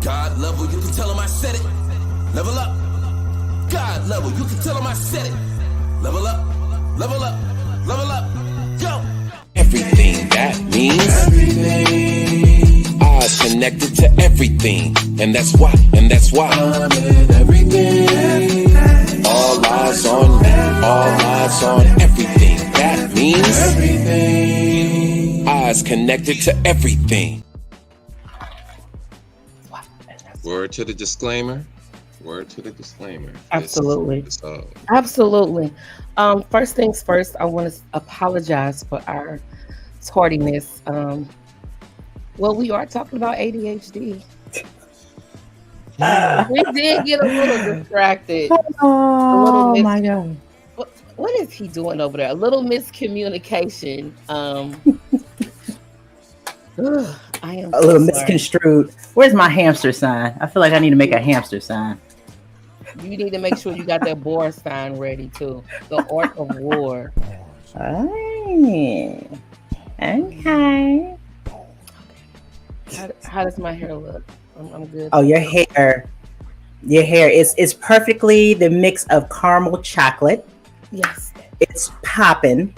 God level, you can tell him I said it. Level up. God level, you can tell him I said it. Level up, level up, level up. Yo. Everything, that means everything. Eyes connected to everything. And that's why. I'm in everything. All eyes on me. All eyes on everything. That means everything. Eyes connected to everything. Word to the disclaimer. Absolutely. Absolutely. First things first, I want to apologize for our tardiness. Well, we are talking about ADHD. We did get a little distracted. Oh my God. What is he doing over there? A little miscommunication. I am a little misconstrued. Where's my hamster sign? I feel like I need to make a hamster sign. You need to make sure you got that boar sign ready too. The Art of War. Oh, okay. How does my hair look? I'm good. Oh, your hair is perfectly the mix of caramel chocolate. Yes. It's popping.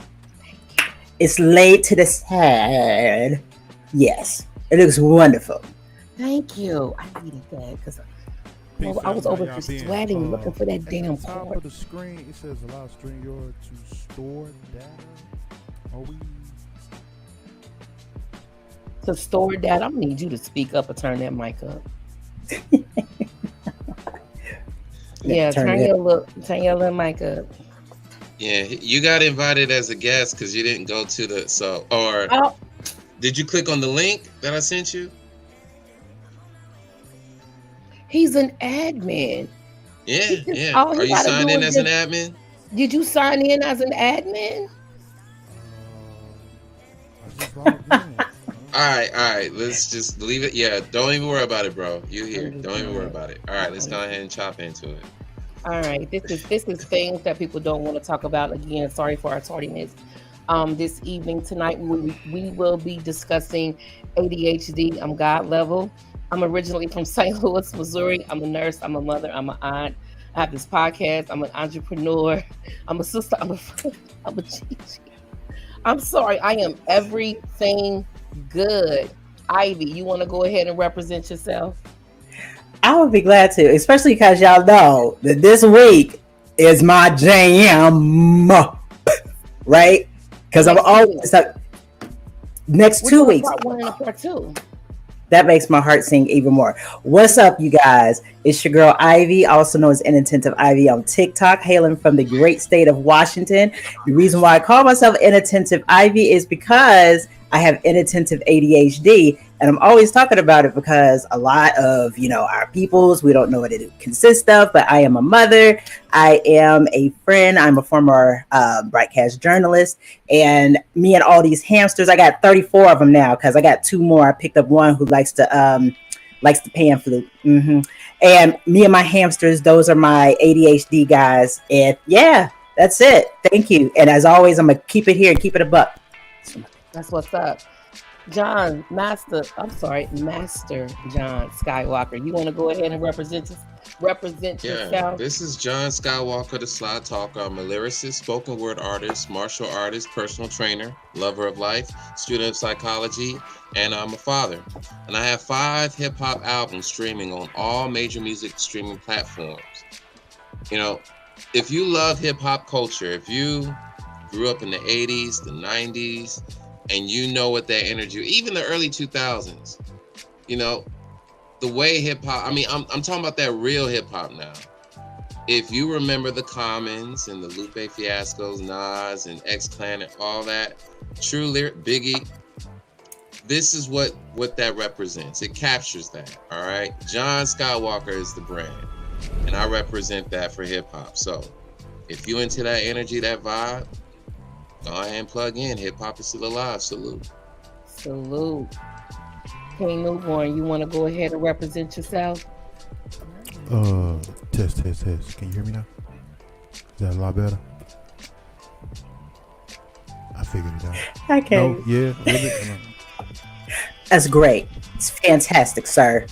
It's laid to the side. Yes. It looks wonderful. Thank you. I needed that because I was over here sweating looking for that damn cord. Top of the screen, it says allow StreamYard to store data. To store data, I'm gonna need you to speak up or turn that mic up. Yeah, turn your little mic up. Yeah, you got invited as a guest because you didn't go to the Did you click on the link that I sent you? He's an admin. Yeah. Are you signed in as an admin? Did you sign in as an admin? All right. Let's just leave it. Yeah, don't even worry about it, bro. You here? Don't even worry about it. All right, let's go ahead and chop into it. All right, this is things that people don't want to talk about. Again, sorry for our tardiness. This evening, tonight, we will be discussing ADHD. I'm God level. I'm originally from St. Louis, Missouri. I'm a nurse. I'm a mother. I'm an aunt. I have this podcast. I'm an entrepreneur. I'm a sister. I'm a friend. I'm a Gigi. I'm sorry. I am everything good. Ivy, you want to go ahead and represent yourself? I would be glad to, especially because y'all know that this week is my jam, right? Because I'm always next 2 weeks. Part 1 and part 2. That makes my heart sing even more. What's up, you guys? It's your girl Ivy, also known as Inattentive Ivy on TikTok, hailing from the great state of Washington. The reason why I call myself Inattentive Ivy is because I have inattentive ADHD, and I'm always talking about it because a lot of, our peoples, we don't know what it consists of, but I am a mother, I am a friend, I'm a former broadcast journalist, and me and all these hamsters, I got 34 of them now because I got 2 more. I picked up one who likes to pan flute. And me and my hamsters, those are my ADHD guys, and yeah, that's it. Thank you. And as always, I'm going to keep it here and keep it a buck. That's what's up. Master John Skywalker. You want to go ahead and represent yourself? This is John Skywalker, the Sly Talker. I'm a lyricist, spoken word artist, martial artist, personal trainer, lover of life, student of psychology, and I'm a father. And I have 5 hip-hop albums streaming on all major music streaming platforms. If you love hip-hop culture, if you grew up in the 80s, the 90s, and you know what that energy, even the early 2000s, the way hip hop, I'm talking about that real hip hop now. If you remember the Commons and the Lupe Fiascos, Nas and X-Clan and all that, True Lyric, Biggie, this is what that represents. It captures that, all right? John Skywalker is the brand, and I represent that for hip hop. So if you into that energy, that vibe, go ahead and plug in. Hip hop is still alive. Salute. King Newborn, you want to go ahead and represent yourself? Test. Can you hear me now? Is that a lot better? I figured it out. Okay. No, yeah, really? That's great. It's fantastic, sir.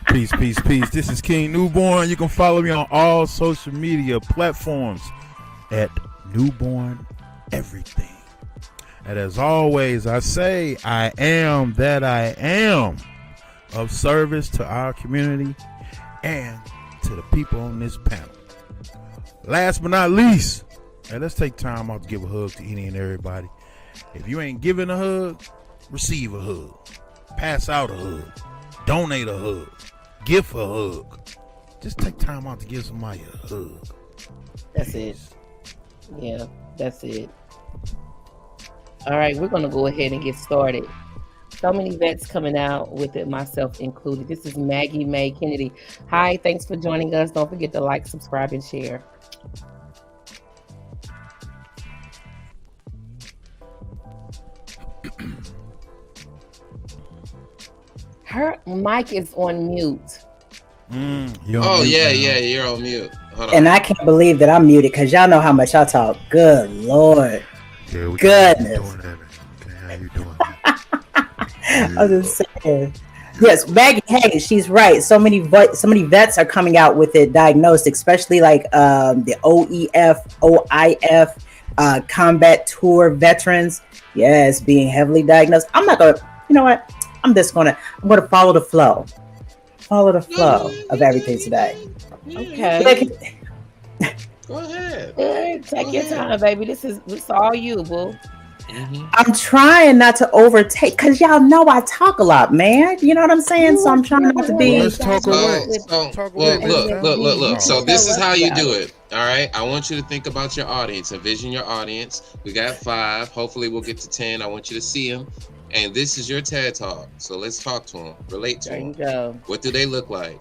Peace, peace, peace. This is King Newborn. You can follow me on all social media platforms at Newborn Everything. And as always, I say I am that I am, of service to our community and to the people on this panel. Last but not least, hey, let's take time out to give a hug to any and everybody. If you ain't giving a hug, receive a hug. Pass out a hug. Donate a hug. Give a hug. Just take time out to give somebody a hug. That's it. Yeah, that's it. All right, we're going to go ahead and get started. So many vets coming out with it, myself included. This is Maggie Mae Kennedy. Hi, thanks for joining us. Don't forget to like, subscribe, and share. Her mic is on mute. Oh, yeah, you're on mute. Hold on. And I can't believe that I'm muted because y'all know how much I talk. Good Lord. Yeah, we Goodness. How you doing? I was just saying. Yes, Maggie, hey, she's right. So many vets are coming out with it diagnosed, especially like the OEF, OIF, combat tour veterans. Yes, being heavily diagnosed. I'm not gonna, you know what? I'm gonna follow the flow. Follow the flow of everything today. Okay. Go ahead. Take your time, baby. This is all you, boo. Mm-hmm. I'm trying not to overtake because y'all know I talk a lot, man. You know what I'm saying? So I'm trying not to be. Well, let's talk away. Look. So this is how you do it. All right. I want you to think about your audience. Envision your audience. We got 5. Hopefully we'll get to 10. I want you to see them. And this is your TED Talk. So let's talk to them. Relate to them. There you go. What do they look like?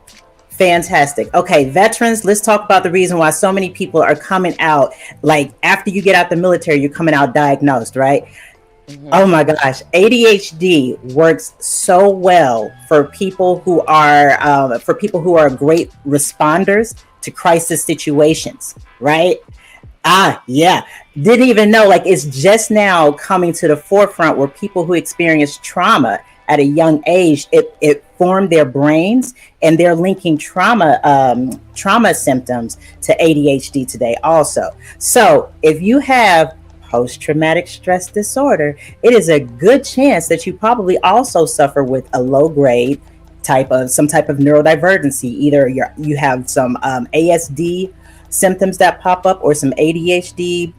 Fantastic. Okay, veterans, let's talk about the reason why so many people are coming out. Like after you get out the military, you're coming out diagnosed, right? Mm-hmm. Oh my gosh, ADHD works so well for people who are great responders to crisis situations, right? Yeah. Didn't even know, like it's just now coming to the forefront where people who experience trauma at a young age, it formed their brains and they're linking trauma symptoms to ADHD today also. So if you have post-traumatic stress disorder, it is a good chance that you probably also suffer with a low grade some type of neurodivergency. Either you have some ASD symptoms that pop up or some ADHD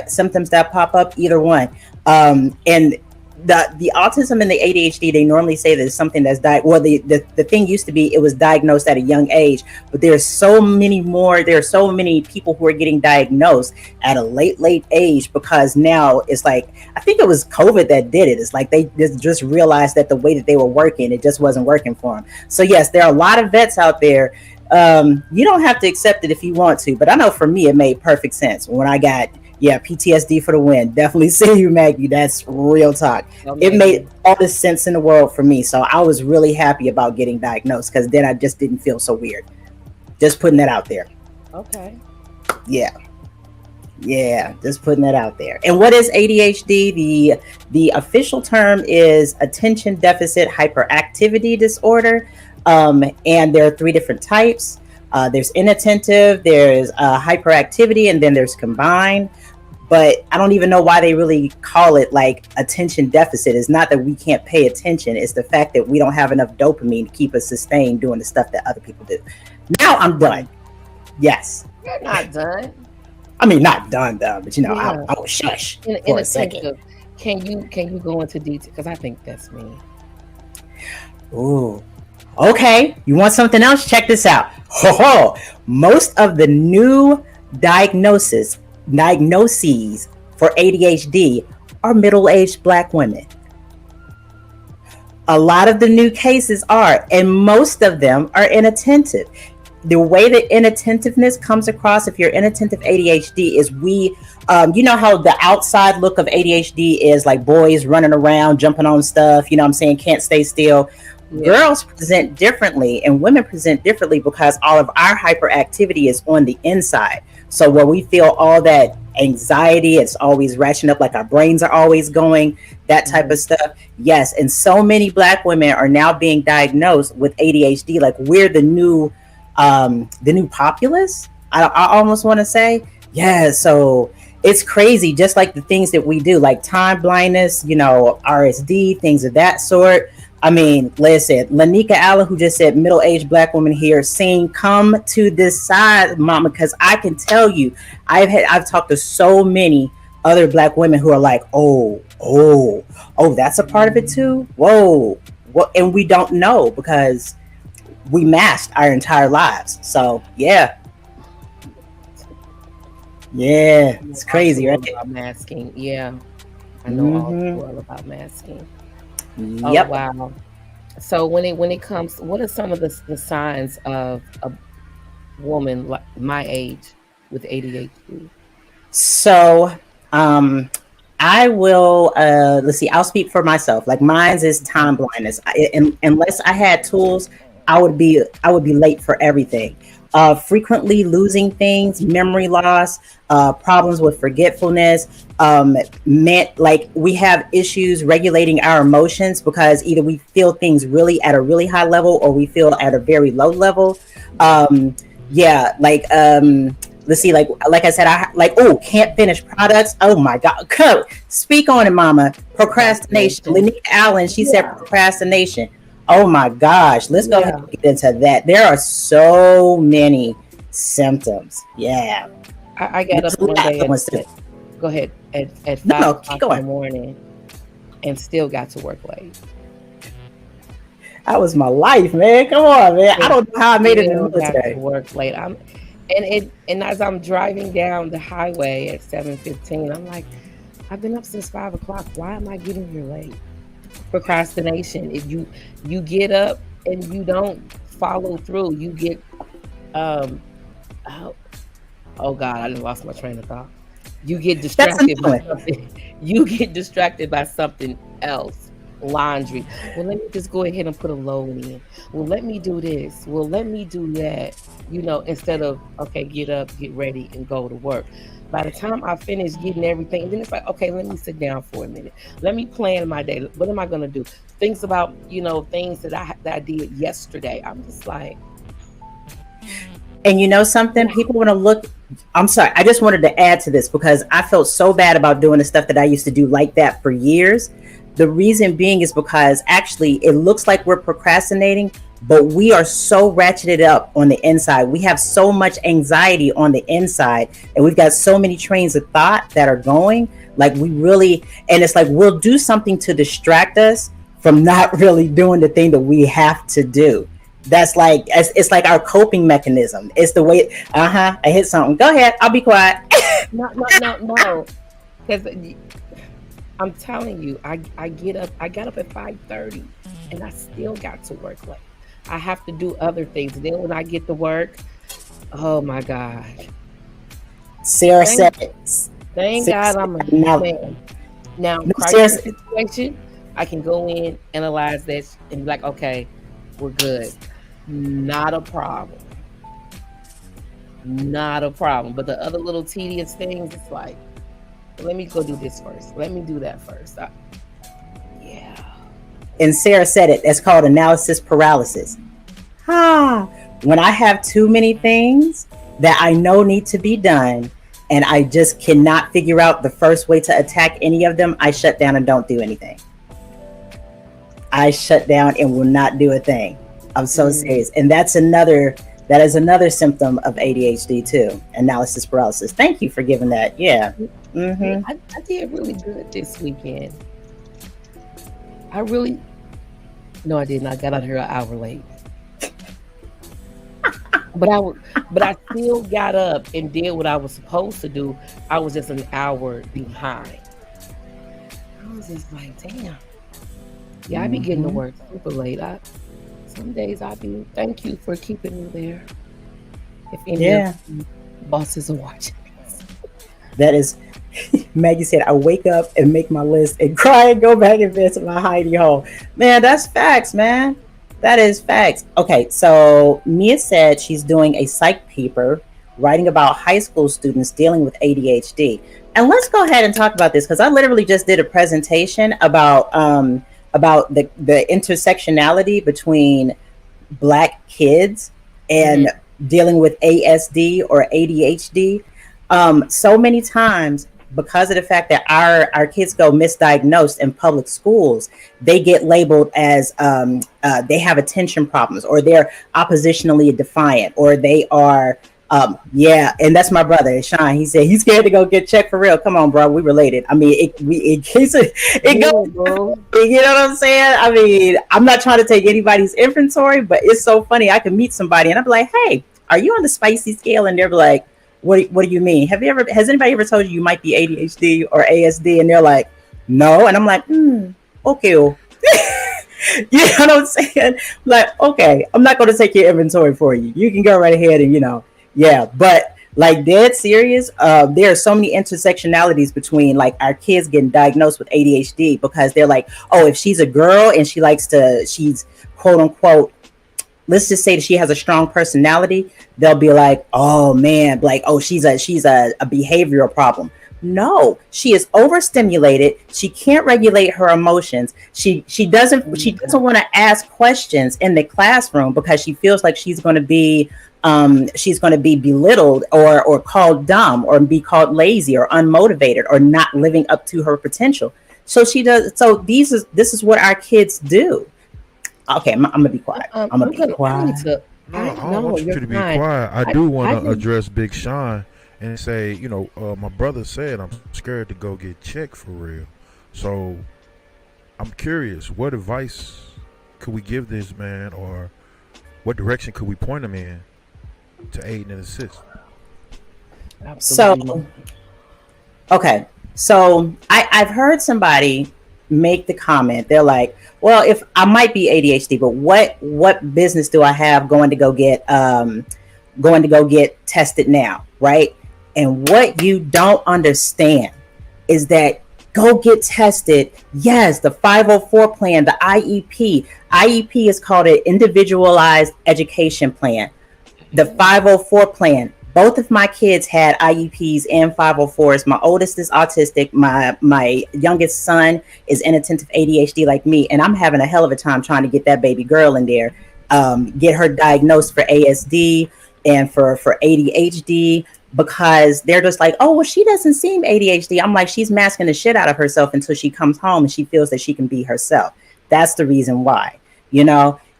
symptoms that pop up, either one. And the autism and the ADHD, they normally say that it's something that's the thing used to be it was diagnosed at a young age, but there are so many people who are getting diagnosed at a late age because now it's like, I think it was COVID that did it. It's like they just realized that the way that they were working, it just wasn't working for them. So yes, there are a lot of vets out there. You don't have to accept it if you want to, but I know for me, it made perfect sense when I got PTSD for the win. Definitely see you, Maggie. That's real talk. It made all the sense in the world for me. So I was really happy about getting diagnosed because then I just didn't feel so weird. Just putting that out there. Okay. Yeah, just putting that out there. And what is ADHD? The official term is attention deficit hyperactivity disorder. And there are 3 different types. There's inattentive, there's hyperactivity, and then there's combined. But I don't even know why they really call it like attention deficit. It's not that we can't pay attention. It's the fact that we don't have enough dopamine to keep us sustained doing the stuff that other people do. Now I'm done. Yes. You're not done. I mean, not done, but I will shush for a second. Can you go into detail? Because I think that's me. Ooh. Okay, you want something else? Check this out. Most of the new diagnoses for ADHD are middle-aged Black women. A lot of the new cases are, and most of them are inattentive. The way that inattentiveness comes across, if you're inattentive ADHD, is you know how the outside look of ADHD is like boys running around, jumping on stuff, you know what I'm saying, can't stay still. Yeah. Girls present differently and women present differently because all of our hyperactivity is on the inside. So when we feel all that anxiety, it's always ratcheting up, like our brains are always going, that type of stuff. Yes, and so many Black women are now being diagnosed with ADHD. Like we're the new populace. I almost want to say, yeah. So it's crazy, just like the things that we do, like time blindness, RSD, things of that sort. I mean, listen, Lanika Allen, who just said middle-aged Black woman here, saying, "Come to this side, mama," because I can tell you, I've talked to so many other Black women who are like, oh, that's a part of it too. Whoa, what? And we don't know because we masked our entire lives. So yeah, it's crazy, right? About masking, yeah, I know all too well about masking. Yep. Oh wow. So when it comes, what are some of the signs of a woman like my age with ADHD? So I will let's see, I'll speak for myself. Like mine's is time blindness. Unless I had tools, I would be late for everything. Frequently losing things, memory loss, problems with forgetfulness, meant like we have issues regulating our emotions because either we feel things really at a really high level or we feel at a very low level. Yeah, like let's see, like I said, can't finish products. Oh my God, come speak on it, mama. Procrastination. Lanika Allen, she said procrastination. Oh my gosh, let's go ahead and get into that. There are so many symptoms. Yeah, I got up one day go ahead at 5 o'clock in the morning and still got to work late. That was my life, man. Come on, man. I don't know how I made it in the military. Got to work late. And as I'm driving down the highway at 7:15, I'm like, I've been up since 5 o'clock. Why am I getting here late? Procrastination. If you get up and you don't follow through, you get oh God, I lost my train of thought. You get distracted by something. You get distracted by something else. Laundry. Well, let me just go ahead and put a load in. Well, let me do this. Well, let me do that. Instead of okay, get up, get ready, and go to work. By the time I finish getting everything, and then it's like, okay, let me sit down for a minute. Let me plan my day. What am I gonna do? Things about things that I did yesterday. I'm just like, and something, people want to look. I'm sorry, I just wanted to add to this because I felt so bad about doing the stuff that I used to do like that for years. The reason being is because actually it looks like we're procrastinating, but we are so ratcheted up on the inside. We have so much anxiety on the inside, and we've got so many trains of thought that are going. Like and it's like we'll do something to distract us from not really doing the thing that we have to do. That's like it's like our coping mechanism. It's the way. I hit something. Go ahead. I'll be quiet. No. Because I'm telling you, I get up. I got up at 5:30, and I still got to work late. I have to do other things. Then when I get to work, oh my God. Sarah said it. Thank God I'm a man. Now, crisis situation, I can go in, analyze that, and be like, okay, we're good. Not a problem. Not a problem. But the other little tedious things, it's like, let me go do this first. Let me do that first. Yeah. And Sarah said it. It's called analysis paralysis. When I have too many things that I know need to be done, and I just cannot figure out the first way to attack any of them, I shut down and don't do anything. I shut down and will not do a thing. I'm so serious. And that is another symptom of ADHD too. Analysis paralysis. Thank you for giving that. Yeah. I did really good this weekend. No, I didn't. I got out here an hour late. But I still got up and did what I was supposed to do. I was just an hour behind. I was just like, damn. Yeah, I be getting to work super late. Some days I be. Thank you for keeping me there. If any of the bosses are watching. That is, Maggie said, I wake up and make my list and cry and go back and visit my hidey hole. Man, that's facts, man. That is facts. Okay, so Mia said she's doing a psych paper writing about high school students dealing with ADHD. And let's go ahead and talk about this because I literally just did a presentation about the intersectionality between Black kids and dealing with ASD or ADHD. So many times, because of the fact that our kids go misdiagnosed in public schools, they get labeled as they have attention problems, or they're oppositionally defiant, or they are yeah. And that's my brother Sean. He said he's scared to go get checked for real. Come on, bro, we related. I mean, it goes, you know what I'm saying? I mean, I'm not trying to take anybody's inventory, but it's so funny. I can meet somebody and I'm like, hey, are you on the spicy scale? And they're like, what do you mean? Has anybody ever told you might be ADHD or ASD? And they're like, no. And I'm like, okay. You know what I'm saying? Like, okay, I'm not going to take your inventory for you. You can go right ahead and, yeah. But like dead serious, there are so many intersectionalities between like our kids getting diagnosed with ADHD because they're like, oh, if she's a girl and she's quote unquote, let's just say that she has a strong personality, they'll be like, oh man, like, oh, she's a behavioral problem. No, she is overstimulated. She can't regulate her emotions. She doesn't want to ask questions in the classroom because she feels like she's going to be belittled or called dumb or be called lazy or unmotivated or not living up to her potential. So this is what our kids do. Okay, I'm gonna be quiet. I'm gonna be quiet. No, I don't want you to be quiet. I do want to address Big Sean and say, my brother said I'm scared to go get checked for real. So I'm curious, what advice could we give this man, or what direction could we point him in to aid and assist? Absolutely. So I've heard somebody make the comment. They're like, well, if I might be ADHD, but what business do I have going to go get tested now, right? And what you don't understand is that go get tested. Yes, the 504 plan, the IEP. IEP is called an individualized education plan. The 504 plan. Both of my kids had IEPs and 504s. My oldest is autistic. My youngest son is inattentive ADHD like me. And I'm having a hell of a time trying to get that baby girl in there, get her diagnosed for ASD and for ADHD, because they're just like, oh, well, she doesn't seem ADHD. I'm like, she's masking the shit out of herself until she comes home and she feels that she can be herself. That's the reason why,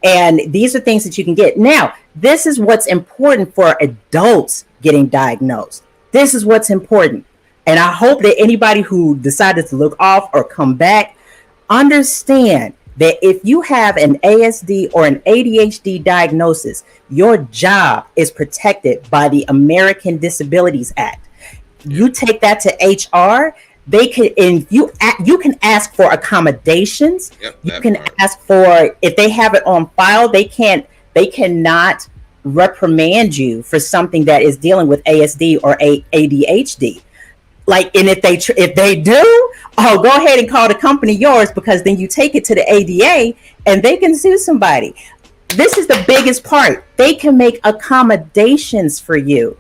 And these are things that you can get. Now, this is what's important for adults getting diagnosed. This is what's important. And I hope that anybody who decided to look off or come back understand that if you have an ASD or an ADHD diagnosis, your job is protected by the American Disabilities Act. You take that to HR, they can, and you can ask for accommodations. You can ask for, if they have it on file, they cannot reprimand you for something that is dealing with ASD or ADHD. Like, and if they do, oh, go ahead and call the company yours, because then you take it to the ADA and they can sue somebody. This is the biggest part. They can make accommodations for you.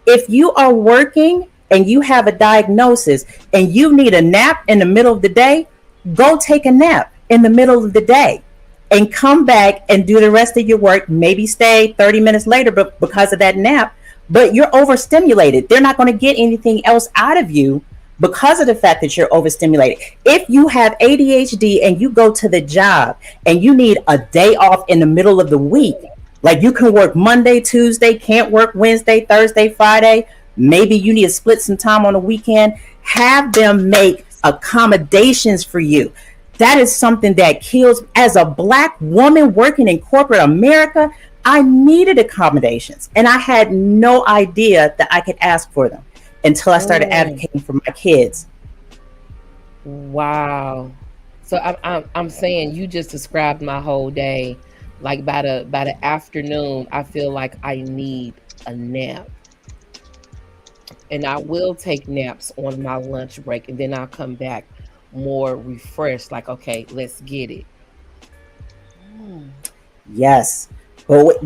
If you are working and you have a diagnosis and you need a nap in the middle of the day, go take a nap in the middle of the day and come back and do the rest of your work. Maybe stay 30 minutes later, but because of that nap, but you're overstimulated. They're not going to get anything else out of you because of the fact that you're overstimulated. If you have ADHD and you go to the job and you need a day off in the middle of the week, like you can work Monday, Tuesday, can't work Wednesday, Thursday, Friday, maybe you need to split some time on the weekend, have them make accommodations for you. That is something that kills. As a Black woman working in corporate America, I needed accommodations and I had no idea that I could ask for them until I started advocating for my kids. Wow. So I'm saying you just described my whole day. Like by the afternoon, I feel like I need a nap. And I will take naps on my lunch break, and then I'll come back more refreshed, like, okay, let's get it. Yes. But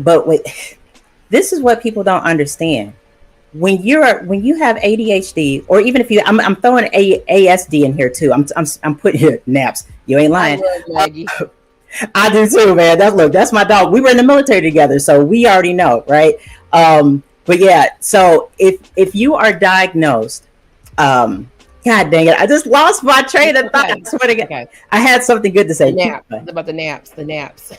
this is what people don't understand. when you have ADHD, or even if I'm throwing ASD in here too. I'm putting here naps. You ain't I lying. love Maggie. I do too, man. That's my dog. We were in the military together, so we already know, right? But yeah, so if you are diagnosed, God dang it, I just lost my train of thought. I swear to God, Okay. I had something good to say. The naps. It's about the naps. The naps.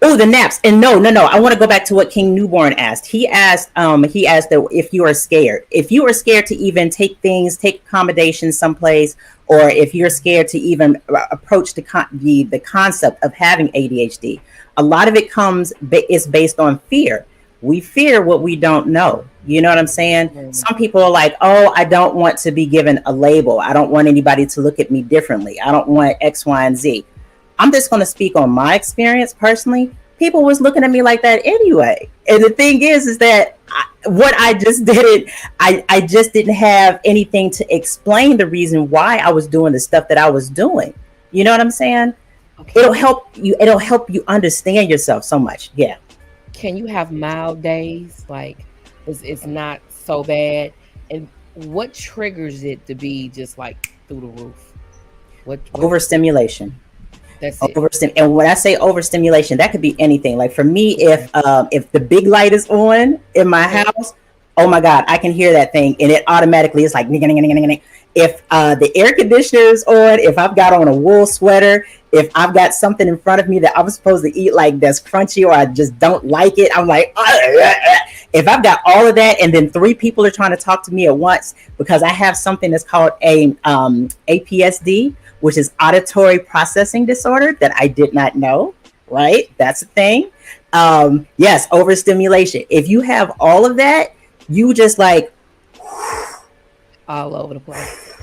Oh, the naps. And no. I want to go back to what King Newborn asked. He asked that if you are scared. If you are scared to even take accommodations someplace, or if you're scared to even approach the concept of having ADHD, a lot of it is based on fear. We fear what we don't know. You know what I'm saying? Mm-hmm. Some people are like, oh, I don't want to be given a label. I don't want anybody to look at me differently. I don't want X, Y, and Z. I'm just going to speak on my experience personally. People was looking at me like that anyway. And the thing is that I just didn't have anything to explain the reason why I was doing the stuff that I was doing. You know what I'm saying? Okay. It'll help you understand yourself so much. Yeah. Can you have mild days? Like it's not so bad. And what triggers it to be just like through the roof? What overstimulation. That's it. And when I say overstimulation, that could be anything. Like for me, if the big light is on in my house, oh my God, I can hear that thing, and it automatically is like. If the air conditioner is on, if I've got on a wool sweater, if I've got something in front of me that I'm supposed to eat like that's crunchy, or I just don't like it, I'm like, if I've got all of that, and then 3 people are trying to talk to me at once because I have something that's called a APSD, which is auditory processing disorder, that I did not know, right? That's a thing. Yes, overstimulation. If you have all of that, you just like all over the place.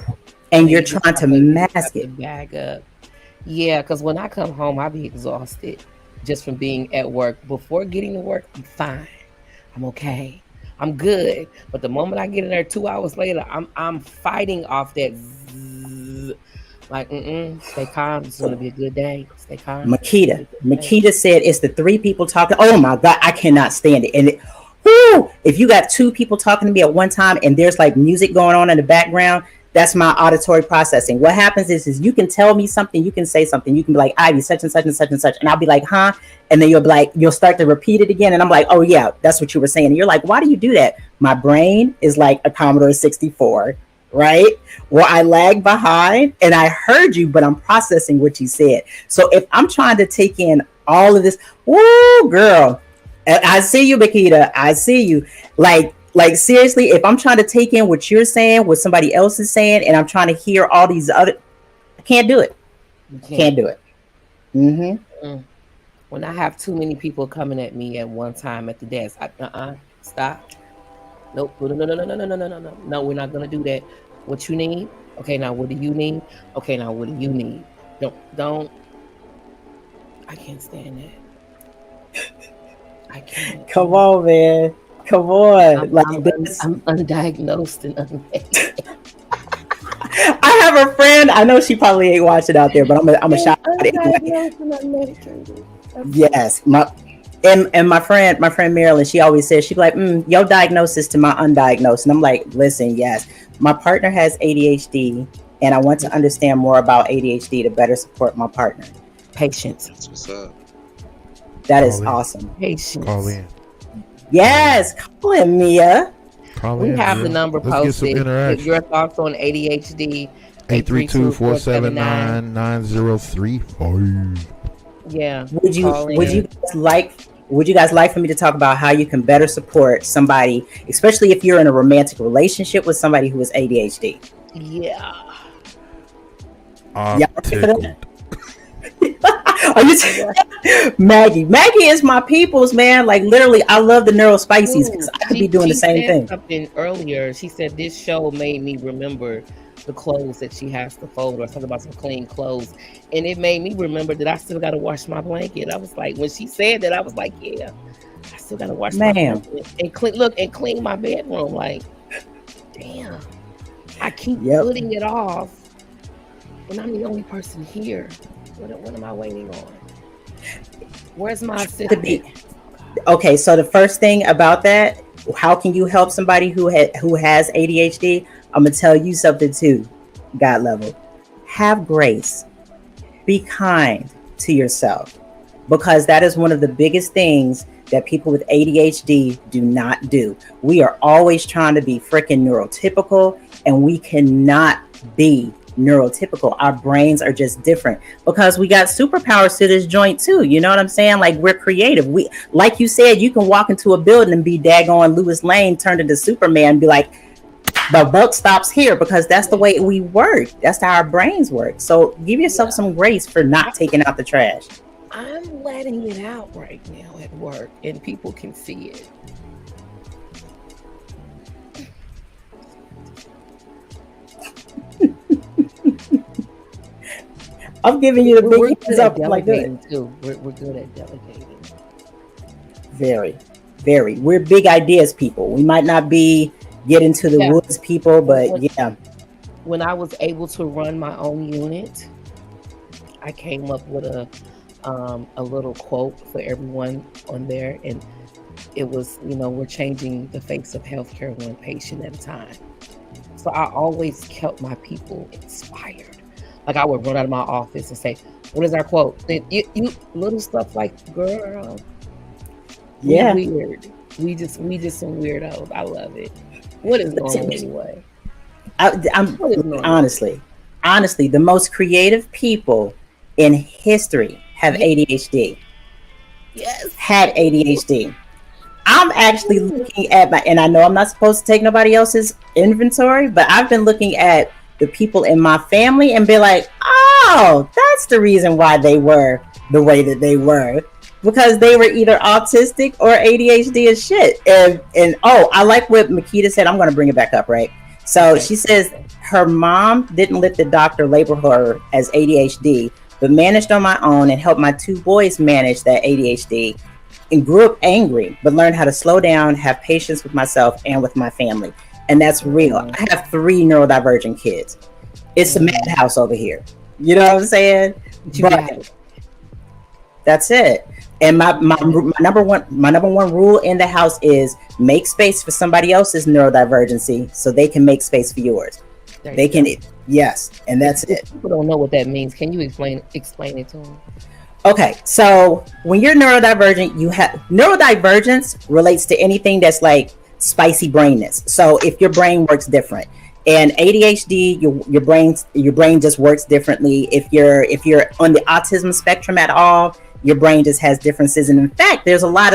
And you're trying to mask it. Bag up. Yeah, because when I come home, I be exhausted just from being at work. Before getting to work, I'm fine. I'm okay. I'm good. But the moment I get in there 2 hours later, I'm fighting off that zzz. Like, stay calm. It's going to be a good day. Stay calm. Makita said it's the 3 people talking. Oh my God, I cannot stand it. And if you got 2 people talking to me at one time and there's like music going on in the background, that's my auditory processing. What happens is you can tell me something, you can say something, you can be like, Ivy, such and such and such and such. And I'll be like, huh? And then you'll start to repeat it again. And I'm like, oh yeah, that's what you were saying. And you're like, why do you do that? My brain is like a Commodore 64. Right? Well, I lag behind and I heard you, but I'm processing what you said. So if I'm trying to take in all of this, woo, girl, I see you, Makita. I see you. Like seriously, if I'm trying to take in what you're saying, what somebody else is saying, and I'm trying to hear all these other, I can't do it. Can't do it. Mm-hmm. When I have too many people coming at me at one time at the desk, stop. Nope. No, we're not gonna do that. What you need? Okay, now what do you need? Okay, now what do you need? Don't. I can't stand that. I can't. Come on, man. Come on. I'm undiagnosed and unmedicated. I have a friend. I know she probably ain't watching out there, but I'm a shout out anyway. Yes, and my friend Marilyn, she always says, she'd be like, your diagnosis to my undiagnosed. And I'm like, listen, yes, my partner has ADHD, and I want to understand more about ADHD to better support my partner. Patience. That's what's up. That is awesome. Patience. Call in. Yes, call in, Mia. We have the number posted. Your thoughts on ADHD. 832-479-9035. Yeah. Would you guys like for me to talk about how you can better support somebody, especially if you're in a romantic relationship with somebody who has ADHD? Yeah. Are you Maggie is my people's, man. Like literally, I love the neurospices because I could be doing the same thing. Something earlier, she said this show made me remember the clothes that she has to fold, or something about some clean clothes, and it made me remember that I still got to wash my blanket. I was like, when she said that, I was like, yeah, I still got to wash my blanket and clean my bedroom. Like, damn, I keep putting it off, and I'm the only person here. What am I waiting on? Where's my assistant? Okay, so the first thing about that, How can you help somebody who has ADHD? I'm gonna tell you something too, God level. Have grace. Be kind to yourself, because that is one of the biggest things that people with ADHD do not do. We are always trying to be freaking neurotypical, and we cannot be neurotypical. Our brains are just different because we got superpowers to this joint too. You know what I'm saying? Like, we're creative. We, like you said, you can walk into a building and be daggone Lewis Lane turned into Superman and be like, the buck stops here, because that's the way we work. That's how our brains work. So give yourself some grace for not taking out the trash. I'm letting it out right now at work, and people can see it. I'm giving you the We're big good hands at up like that. delegating too. We're good at delegating. Very, very. We're big ideas people. We might not be get into the Yeah. woods people, but yeah. When I was able to run my own unit, I came up with a little quote for everyone on there, and it was, we're changing the face of healthcare one patient at a time. So I always kept my people inspired. Like, I would run out of my office and say, "What is our quote?" Then you little stuff like, "Girl, Yeah. we weird. We just some weirdos." I love it. What is normal anyway? I'm honestly, the most creative people in history have ADHD. Yes. Had ADHD. I'm actually looking at and I know I'm not supposed to take nobody else's inventory, but I've been looking at the people in my family and be like, oh, that's the reason why they were the way that they were. Because they were either autistic or ADHD as shit. And I like what Makita said. I'm going to bring it back up, right? So she says her mom didn't let the doctor label her as ADHD, but managed on my own and helped my two boys manage that ADHD, and grew up angry, but learned how to slow down, have patience with myself and with my family. And that's real. I have 3 neurodivergent kids. It's a madhouse over here. You know what I'm saying? But that's it. And my number one rule in the house is make space for somebody else's neurodivergency so they can make space for yours. They can, yes, and that's it. People don't know what that means. Can you explain it to them? Okay, so when you're neurodivergent, you have neurodivergence relates to anything that's like spicy brainness. So if your brain works different, and ADHD, your brain just works differently. If you're on the autism spectrum at all, your brain just has differences. And in fact, there's a lot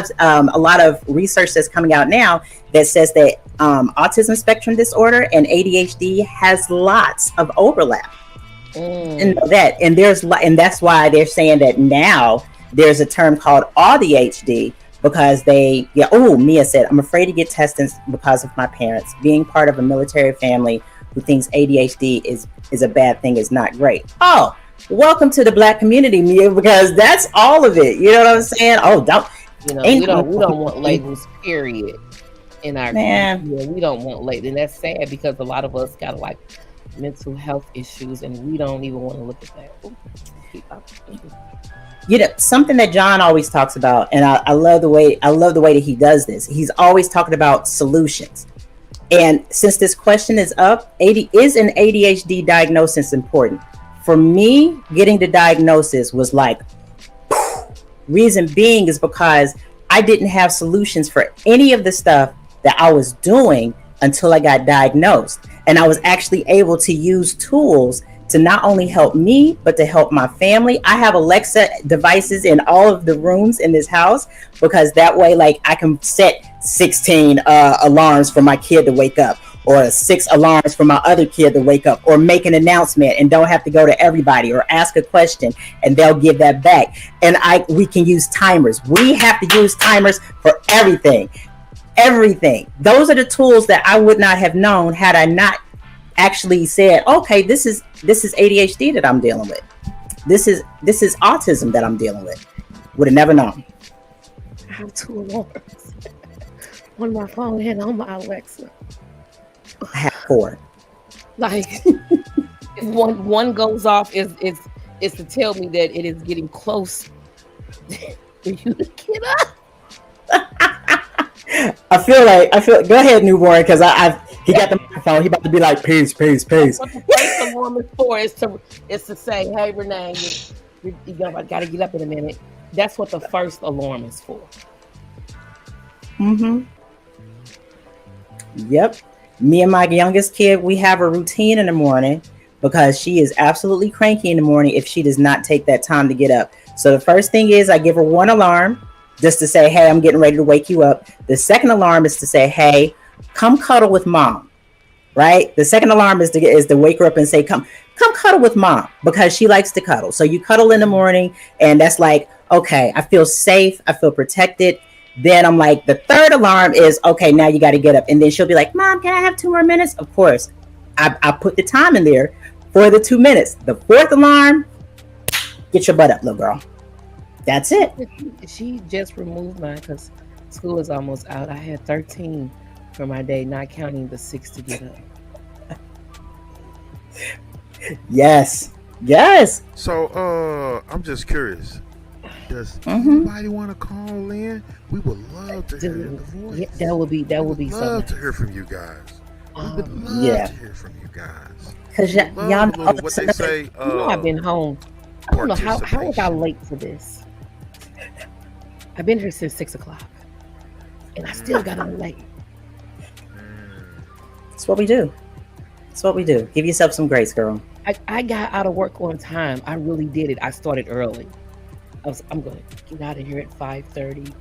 of research that's coming out now that says that autism spectrum disorder and ADHD has lots of overlap. And that, and that's why they're saying that now there's a term called ADHD, because Mia said, I'm afraid to get tested because of my parents. Being part of a military family who thinks ADHD is a bad thing is not great. Oh, welcome to the Black community, Mia, because that's all of it. You know what I'm saying? Oh, we don't want labels, period. In our community. We don't want labels, and that's sad because a lot of us got like mental health issues, and we don't even want to look at that. Something that John always talks about, and I love the way that he does this. He's always talking about solutions. And since this question is up, is an ADHD diagnosis important? For me, getting the diagnosis was like, reason being is because I didn't have solutions for any of the stuff that I was doing until I got diagnosed. And I was actually able to use tools to not only help me, but to help my family. I have Alexa devices in all of the rooms in this house, because that way, like, I can set 16 alarms for my kid to wake up, or 6 alarms for my other kid to wake up, or make an announcement and don't have to go to everybody, or ask a question and they'll give that back. And we can use timers. We have to use timers for everything. Those are the tools that I would not have known had I not actually said, okay, this is ADHD that I'm dealing with. This is autism that I'm dealing with. Would have never known. I have 2 alarms on my phone and on my Alexa. I have 4. Like, if one goes off, is to tell me that it is getting close for you to get up. I feel. Go ahead, newborn, because he got the microphone. He about to be like, peace, peace, peace. What the first alarm is for is to say, hey, Renee, you got to get up in a minute. That's what the first alarm is for. Mm-hmm. Yep. Me and my youngest kid, we have a routine in the morning because she is absolutely cranky in the morning if she does not take that time to get up. So the first thing is I give her one alarm just to say, hey, I'm getting ready to wake you up. The second alarm is to say, hey, come cuddle with mom. Right? The second alarm is to wake her up and say, come cuddle with mom, because she likes to cuddle. So you cuddle in the morning, and that's like, okay, I feel safe. I feel protected. Then I'm like, the third alarm is, okay, now you got to get up. And then she'll be like, Mom, can I have 2 more minutes? Of course. I put the time in there for the 2 minutes. The fourth alarm, get your butt up, little girl. That's it. She just removed mine because school is almost out. I had 13 for my day, not counting the 6 to get up. Yes. Yes. So I'm just curious. Does anybody want to call in? We would love to hear the voice. Yeah, that would be love so to hear from you guys. We would love to hear from you guys. Because y'all know what they say. I've been home. I don't know how was I late for this. I've been here since 6 o'clock, and I still got on late. That's what we do. That's what we do. Give yourself some grace, girl. I got out of work on time. I really did it. I started early. I'm going to get out of here at 5:30,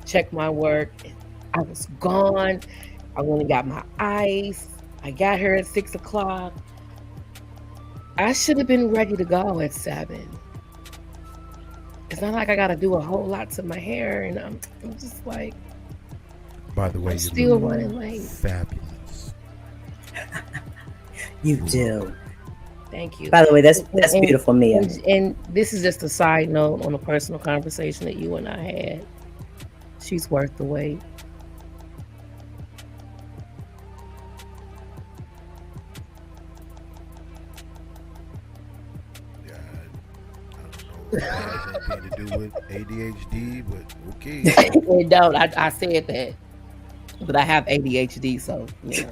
check my work. I was gone. I only got my ice. I got here at 6 o'clock. I should have been ready to go at 7. It's not like I got to do a whole lot to my hair, and I'm just like, by the way, I'm still running late. Fabulous. You do. Thank you. By the way, that's beautiful, Mia. And this is just a side note on a personal conversation that you and I had. She's worth the wait. Yeah, I don't know if it has anything to do with ADHD, but okay. It don't. I said that, but I have ADHD, so you know.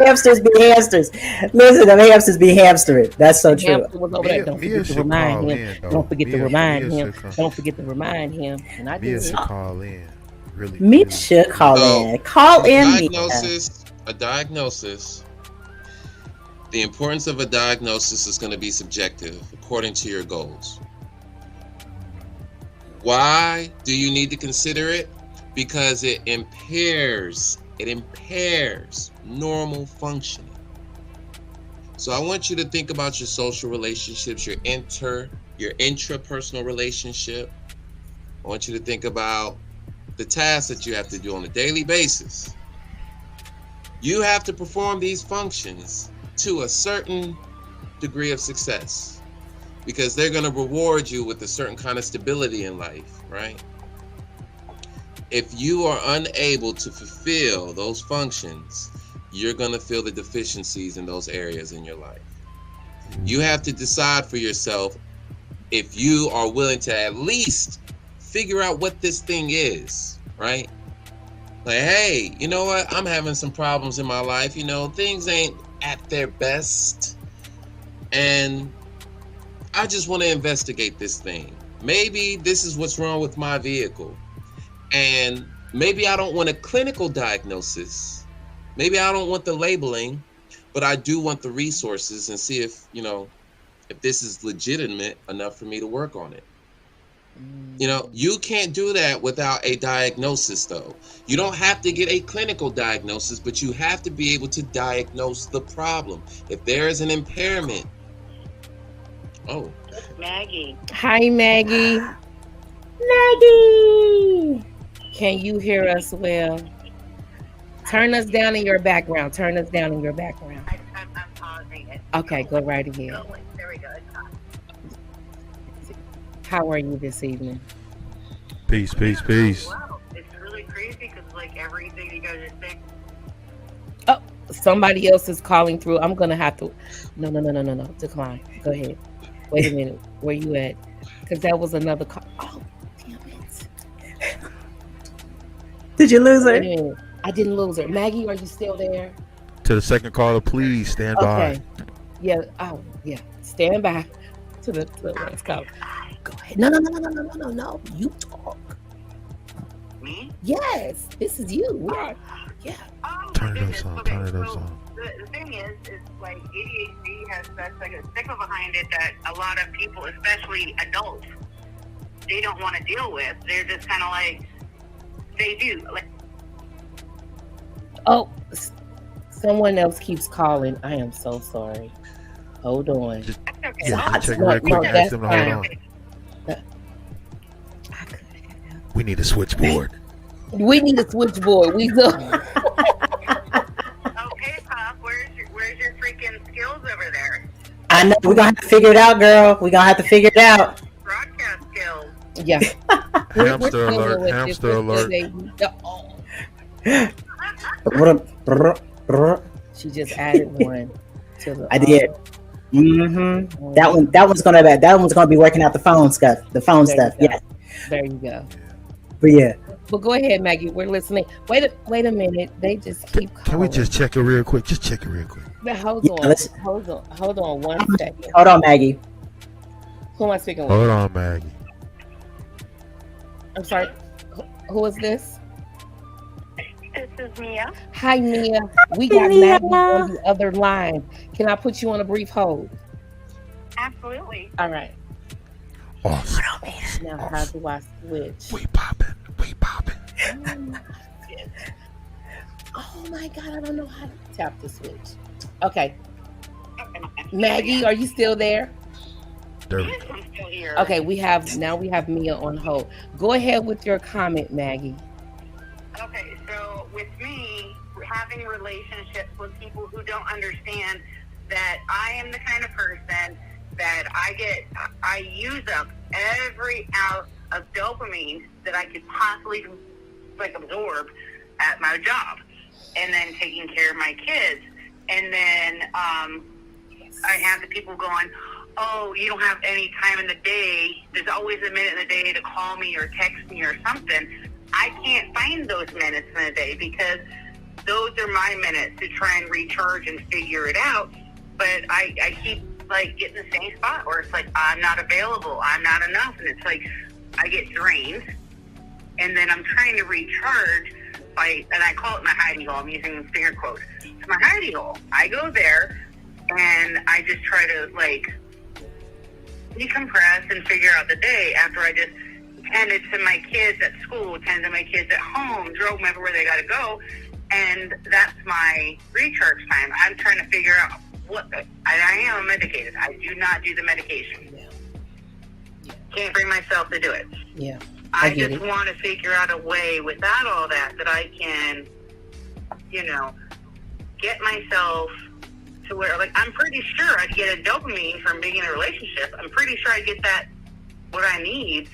Hamsters be hamsters. Listen, them hamsters be hamstering. That's so true. Don't forget to remind him. Don't forget to remind him. Don't forget to remind him. And I Mia should call in. Really. Mia should call in. Call in. A diagnosis. The importance of a diagnosis is going to be subjective according to your goals. Why do you need to consider it? Because it impairs normal functioning. So I want you to think about your social relationships, your intrapersonal relationship. I want you to think about the tasks that you have to do on a daily basis. You have to perform these functions to a certain degree of success because they're going to reward you with a certain kind of stability in life, right? If you are unable to fulfill those functions, you're going to feel the deficiencies in those areas in your life. You have to decide for yourself if you are willing to at least figure out what this thing is, right? Like, hey, you know what? I'm having some problems in my life. You know, things ain't at their best. And I just want to investigate this thing. Maybe this is what's wrong with my vehicle. And maybe I don't want a clinical diagnosis. Maybe I don't want the labeling, but I do want the resources and see if, you know, if this is legitimate enough for me to work on it. You know, you can't do that without a diagnosis, though. You don't have to get a clinical diagnosis, but you have to be able to diagnose the problem. If there is an impairment. Oh. Maggie. Hi, Maggie. Maggie. Can you hear us well? Turn us down in your background. Turn us down in your background. I'm pausing it. Okay, go right ahead. Oh, there we go. How are you this evening? Peace, peace, peace. Wow, it's really crazy because like everything you guys are saying. Oh, somebody else is calling through. I'm gonna have to. No. Decline. Go ahead. Wait a minute. Where you at? Because that was another call. Oh, damn it. Did you lose Wait a her? minute. I didn't lose her. Maggie, are you still there? To the second caller, please stand by. Okay. Yeah. Oh, yeah. Stand by to the last call. Go ahead. No. You talk. Me? Yes. This is you. We are. Yeah. Oh, Turn my it up goodness. some. Okay, Turn it up so some. the thing is like ADHD has such like a stigma behind it that a lot of people, especially adults, they don't want to deal with. They're just kind of like, they do. Like, Oh, someone else keeps calling. I am so sorry. Hold on. Just, that's okay. yeah, I'll just check it no, real quick. no, Ask that's them to hold fine. on. I could have. We need a switchboard. We need a switchboard. We do. Okay, Pop, where's your freaking skills over there? I know we're gonna have to figure it out, girl. We're gonna have to figure it out. Broadcast skills. Yeah. Hamster dealing alert, with hamster this. alert. Oh, she just added one to the. I did. Mm-hmm. That one's gonna be working out the phone stuff. The phone There stuff. you go. Yeah. There you go. But yeah. But go ahead, Maggie. We're listening. Wait a minute. They just keep calling. Can we just check it real quick? Just check it real quick. Now, hold Yeah, on. Hold on 1 second. Hold on, Maggie. Who am I speaking with? Hold on, Maggie. I'm sorry. Who is this? This is Mia. Hi, Mia. We got Mia. Maggie on the other line. Can I put you on a brief hold? Absolutely. All right. Awesome. Now, how do I switch? We popping. We popping. Oh my God, I don't know how to tap the switch. Okay. Maggie, are you still there? There we Yes, go. I'm still here. Okay, we have Mia on hold. Go ahead with your comment, Maggie. Okay, so with me, having relationships with people who don't understand that I am the kind of person that I use up every ounce of dopamine that I could possibly like absorb at my job, and then taking care of my kids, and then I have the people going, oh, you don't have any time in the day. There's always a minute in the day to call me or text me or something. I can't find those minutes in the day because those are my minutes to try and recharge and figure it out. But I keep like getting the same spot where it's like, I'm not available. I'm not enough. And it's like, I get drained. And then I'm trying to recharge and I call it my hidey hole. I'm using finger quotes. It's my hidey hole. I go there and I just try to like decompress and figure out the day after I just tended to my kids at school, tended to my kids at home, drove them everywhere they got to go. And that's my recharge time. I'm trying to figure out I am medicated. I do not do the medication. Yeah. Can't bring myself to do it. Yeah. I get just it. want to figure out a way without all that I can, get myself to where, like, I'm pretty sure I'd get a dopamine from being in a relationship. I'm pretty sure I'd get that, what I need,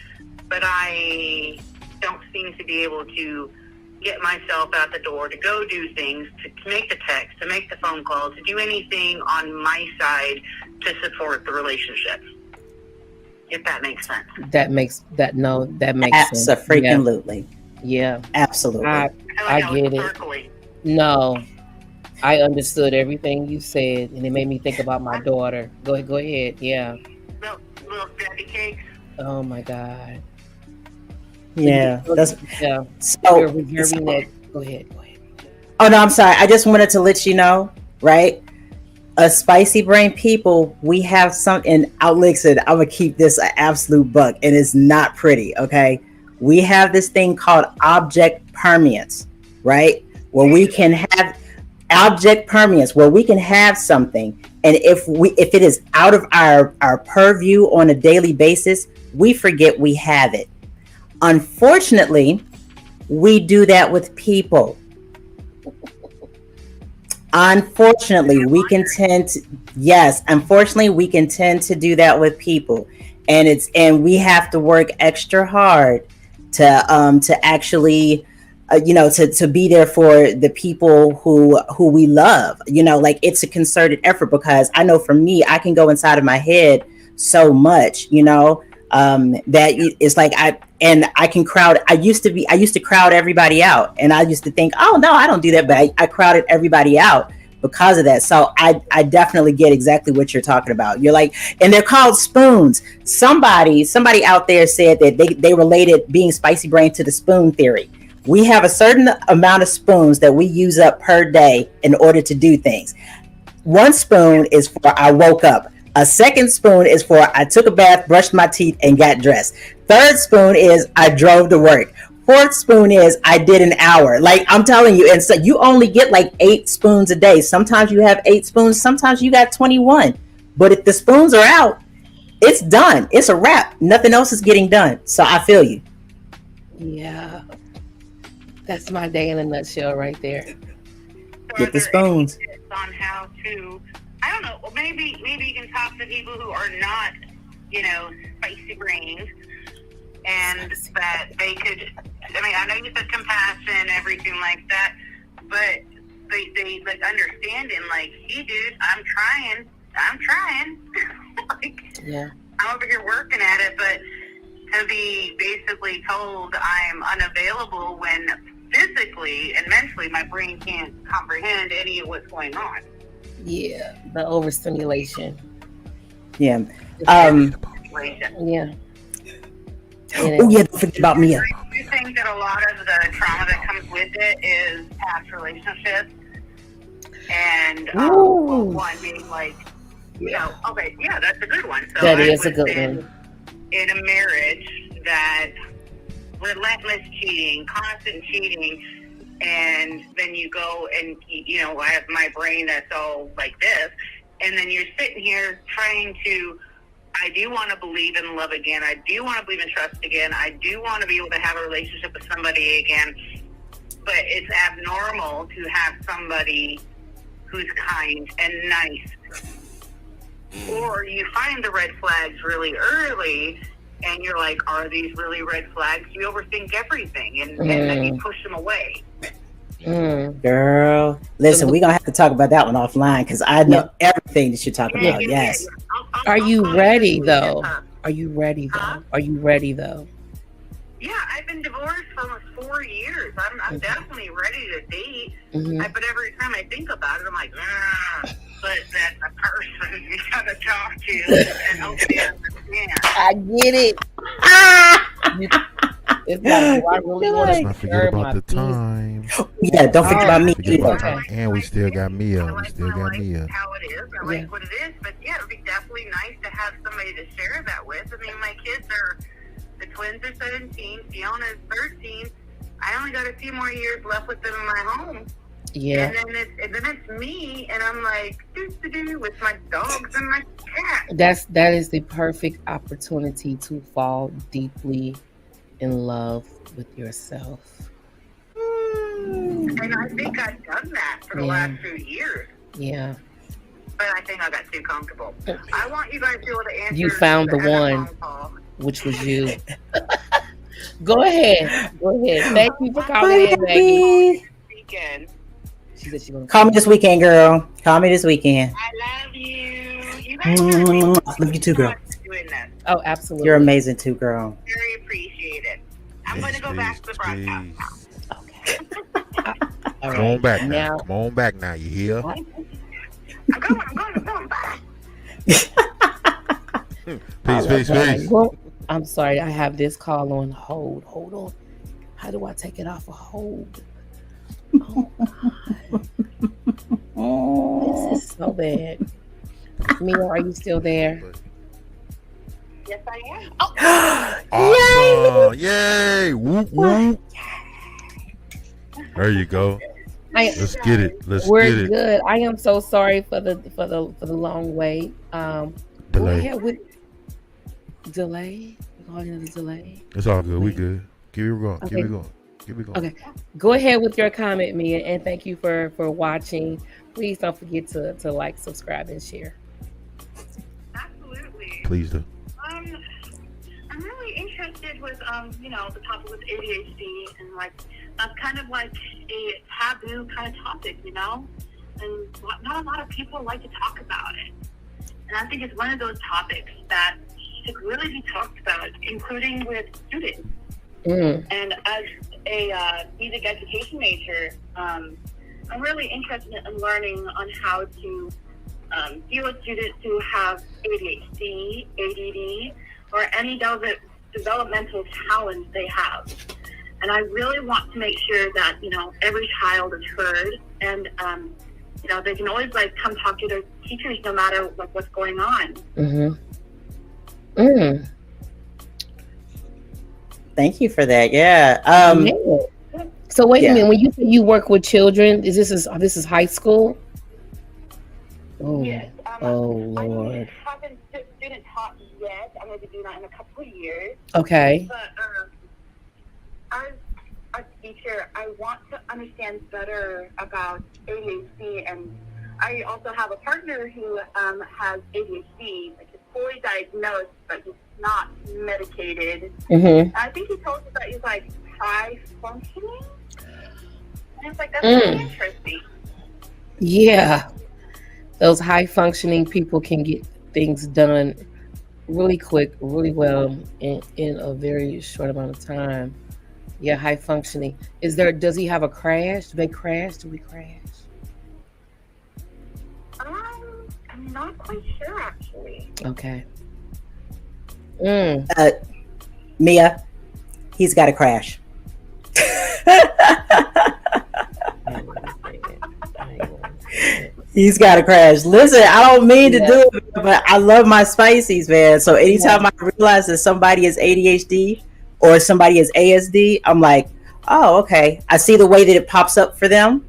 but I don't seem to be able to get myself out the door to go do things, to make the text, to make the phone call, to do anything on my side to support the relationship. If that makes sense. That makes sense. Absolutely. Yeah. Absolutely. I get it. Circling. No. I understood everything you said, and it made me think about my daughter. Go ahead. Yeah. Little daddy cakes. Oh my God. Yeah. Yeah. So, You're reserving that. Go ahead. oh no, I'm sorry. I just wanted to let you know, right? Us spicy brain people, we have something. I'm gonna keep this an absolute buck, and it's not pretty. Okay, we have this thing called object permanence, right? Where we can have object permanence, where we can have something, and if it is out of our purview on a daily basis, we forget we have it. Unfortunately, we do that with people. Unfortunately, we can tend to do that with people, and we have to work extra hard to actually to be there for the people who we love. Like, it's a concerted effort, because I know for me, I can go inside of my head so much, That it's like I used to crowd everybody out, and I used to think, oh no, I don't do that, but I crowded everybody out because of that. So I definitely get exactly what you're talking about. You're like, and they're called spoons. Somebody out there said that they related being spicy brain to the spoon theory. We have a certain amount of spoons that we use up per day in order to do things. One spoon is for I woke up. A second spoon is for I took a bath, brushed my teeth, and got dressed. Third spoon is I drove to work. Fourth spoon is I did an hour. Like, I'm telling you, and so you only get like 8 spoons a day. Sometimes you have 8 spoons, sometimes you got 21. But if the spoons are out, it's done. It's a wrap. Nothing else is getting done. So I feel you. Yeah. That's my day in a nutshell right there. Get the spoons. On how to, I don't know, maybe you can talk to people who are not, spicy brains, and that they could, I mean, I know you said compassion, everything like that, but they like understanding, like, hey dude, I'm trying. Like, yeah. I'm over here working at it, but to be basically told I'm unavailable when physically and mentally my brain can't comprehend any of what's going on. Yeah, the overstimulation. Yeah. Yeah. Oh yeah, don't forget about Mia. I think that a lot of the trauma that comes with it is past relationships, and one being like, okay, yeah, that's a good one. So that is a good one. In a marriage that relentless cheating, constant cheating, and then you go and, I have my brain that's all like this, and then you're sitting here trying to, I do want to believe in love again, I do want to believe in trust again, I do want to be able to have a relationship with somebody again, but it's abnormal to have somebody who's kind and nice. Or you find the red flags really early, and you're like, are these really red flags? You overthink everything, and then you push them away. Girl, listen, we're going to have to talk about that one offline, because I know everything that you're talking about. Yes. Are you ready, though? Are you ready, though? Are you ready, though? Yeah, I've been divorced for almost 4 years. I'm definitely ready to date. But every time I think about it, I'm like, but that's a person you gotta talk to and hopefully understand. I get it. It's like, do I really want to not forget about the time. Yeah, don't forget about me. And we still got Mia. How it is. I like what it is. But yeah, it would be definitely nice to have somebody to share that with. I mean, my kids the twins are 17, Fiona is 13. I only got a few more years left with them in my home. Yeah. And then it's me, and I'm like, with my dogs and my cat. That is the perfect opportunity to fall deeply in love with yourself. And I think I've done that for the last few years. Yeah. But I think I got too comfortable. I want you guys to be able to answer. You found the one, which was you. Go ahead. Thank you for calling in, Maggie. Weekend. She said she gonna call me this weekend, girl. Call me this weekend. I love you. You guys I love you too, girl. Oh, absolutely. You're amazing too, girl. Very appreciated. I'm going to go back to the broadcast now. Okay. All right. Come on back now. Come on back now. You hear? I'm going back. Peace. Well, I'm sorry. I have this call on hold. Hold on. How do I take it off of hold? Oh, this is so bad. Mia, are you still there? Yes, I am. Oh. Awesome! Yay! Whoop whoop! There you go. Let's get it. We're good. I am so sorry for the long wait. Delay. With delay. We're calling it a delay. It's all good. We good. Keep it going. Okay. Keep it going. Okay. Go ahead with your comment, Mia, and thank you for watching. Please don't forget to like, subscribe, and share. Absolutely. Please do. I'm really interested with the topic with ADHD, and like that's kind of like a taboo kind of topic, and not a lot of people like to talk about it. And I think it's one of those topics that to really be talked about, including with students. And as a music education major, I'm really interested in learning on how to deal with students who have ADHD, ADD, or any developmental challenge they have. And I really want to make sure that, every child is heard, and, they can always come talk to their teachers no matter what's going on. Thank you for that. Yeah. So wait a minute. When you say you work with children, this is high school? Oh, yes. Lord. I haven't student taught yet. I'm going to be doing that in a couple of years. Okay. But as a teacher, I want to understand better about ADHD, and I also have a partner who has ADHD, which is fully diagnosed, but he's not medicated. I think he told us that he's high functioning. And it's that's really interesting. Yeah. Those high functioning people can get things done really quick, really well in a very short amount of time. Yeah, high functioning. Does he have a crash? Do they crash? Do we crash? I'm not quite sure, actually. Okay. Mia, he's got a crash. He's got a crash. Listen, I don't mean to do it, but I love my spices, man. So anytime I realize that somebody is ADHD or somebody is ASD, I'm like, oh, okay. I see the way that it pops up for them,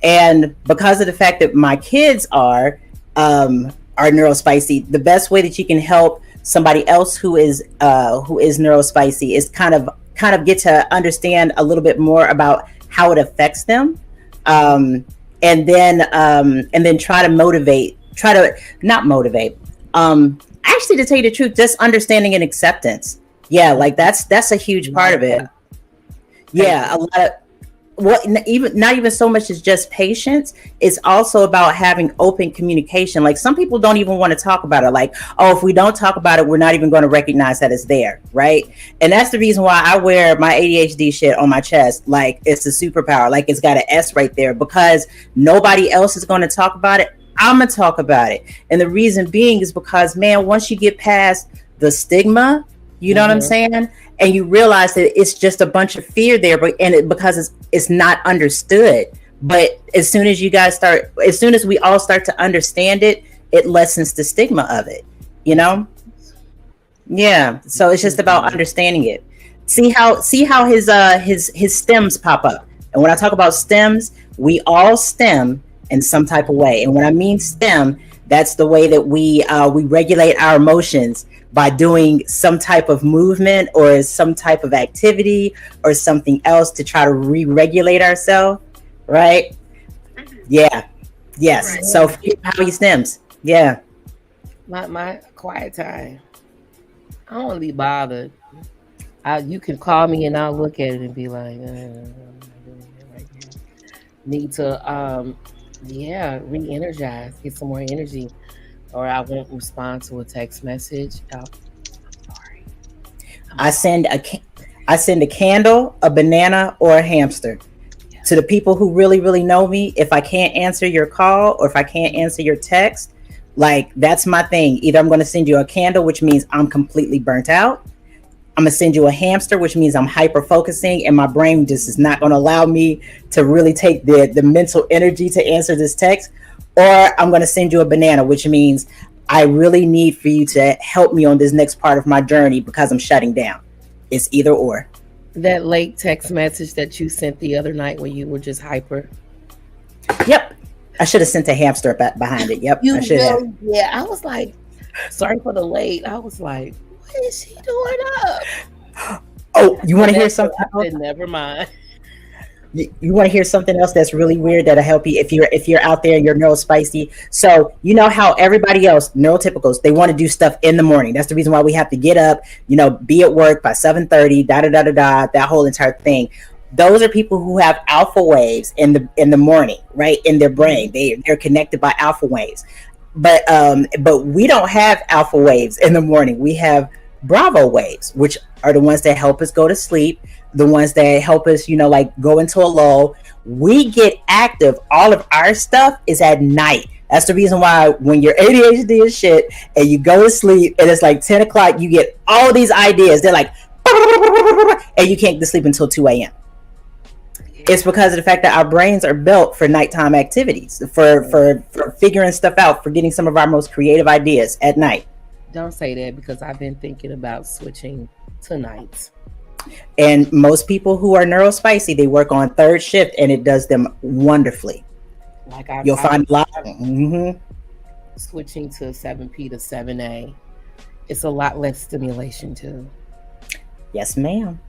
and because of the fact that my kids are neurospicy, the best way that you can help somebody else who is neurospicy is kind of get to understand a little bit more about how it affects them. And then try to not motivate. Actually, to tell you the truth, just understanding and acceptance. Yeah, that's a huge part of it. Yeah, a lot of not even so much as just patience. It's also about having open communication. Some people don't even want to talk about it. If we don't talk about it, we're not even going to recognize that it's there, right? And that's the reason why I wear my ADHD shit on my chest. It's a superpower. It's got an S right there, because nobody else is going to talk about it. I'm going to talk about it. And the reason being is because, man, once you get past the stigma, you know what I'm saying? And you realize that it's just a bunch of fear there, because it's not understood. But as soon as we all start to understand it, it lessens the stigma of it, Yeah. So it's just about understanding it. See how his stems pop up. And when I talk about stems, we all stem in some type of way. And when I mean stem, that's the way that we regulate our emotions, by doing some type of movement or some type of activity or something else to try to re-regulate ourselves, right? Yeah. Yes. Right. So how he stems. Yeah. My quiet time. I don't want to be bothered. You can call me and I'll look at it and be like, need to re-energize, get some more energy. Or I won't respond to a text message. Sorry. I send a candle, a banana, or a hamster. Yeah. To the people who really, really know me, if I can't answer your call or if I can't answer your text, that's my thing. Either I'm going to send you a candle, which means I'm completely burnt out. I'm going to send you a hamster, which means I'm hyper focusing and my brain just is not going to allow me to really take the mental energy to answer this text. Or I'm going to send you a banana, which means I really need for you to help me on this next part of my journey because I'm shutting down. It's either or. That late text message that you sent the other night when you were just hyper. Yep. I should have sent a hamster behind it. Yep. I should have. Yeah. I was like, sorry for the late. I was like, what is she doing up? Oh, you want to hear something? I said, never mind. You want to hear something else that's really weird that'll help you if you're out there and you're neurospicy. So you know how everybody else, neurotypicals, they want to do stuff in the morning. That's the reason why we have to get up, be at work by 7:30, that whole entire thing. Those are people who have alpha waves in the morning, right? In their brain. They're connected by alpha waves. but we don't have alpha waves in the morning. We have Bravo waves, which are the ones that help us go to sleep, the ones that help us, like go into a lull. We get active. All of our stuff is at night. That's the reason why when your ADHD is shit and you go to sleep and it's like 10 o'clock, you get all these ideas. They're like, and you can't get to sleep until 2 a.m. It's because of the fact that our brains are built for nighttime activities, for figuring stuff out, for getting some of our most creative ideas at night. Don't say that, because I've been thinking about switching to nights. And most people who are neurospicy, they work on third shift, and it does them wonderfully. Like you'll find a lot. Mm-hmm. Switching to 7P to 7A, it's a lot less stimulation too. Yes, ma'am.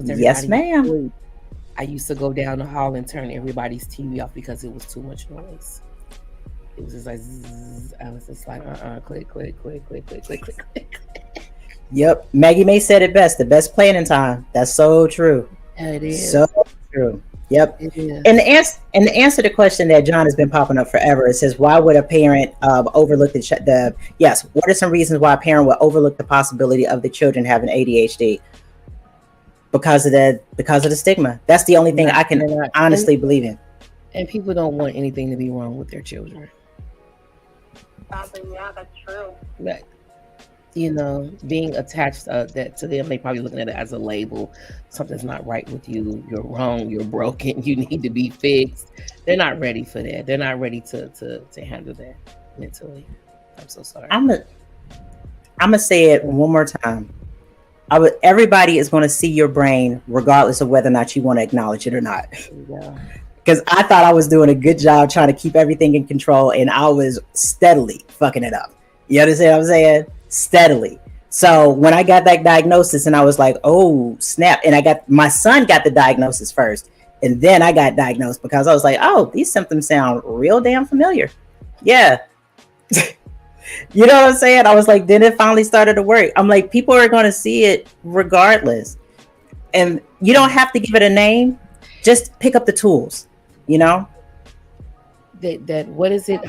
Yes, ma'am. I used to go down the hall and turn everybody's TV off because it was too much noise. It was just like, zzz. I was just like, click. Yep. Maggie May said it best. The best planning time. That's so true. Yeah, it is. So true. Yep. And the answer to the question that John has been popping up forever, it says, why would a parent overlook yes, what are some reasons why a parent would overlook the possibility of the children having ADHD? Because of the stigma. That's the only thing I can honestly believe in. And people don't want anything to be wrong with their children. Yeah, that's true. But, being attached to them, they probably looking at it as a label. Something's not right with you. You're wrong. You're broken. You need to be fixed. They're not ready for that. They're not ready to handle that mentally. I'm so sorry. I'm gonna say it one more time. Everybody is going to see your brain regardless of whether or not you want to acknowledge it or not. Because I thought I was doing a good job trying to keep everything in control, and I was steadily fucking it up. You understand what I'm saying? Steadily. So when I got that diagnosis and I was like, oh snap, and my son got the diagnosis first, and then I got diagnosed because I was like, oh, these symptoms sound real damn familiar. Yeah. You know what I'm saying? I was like, then it finally started to work. I'm like, people are going to see it regardless. And you don't have to give it a name. Just pick up the tools, That what is it?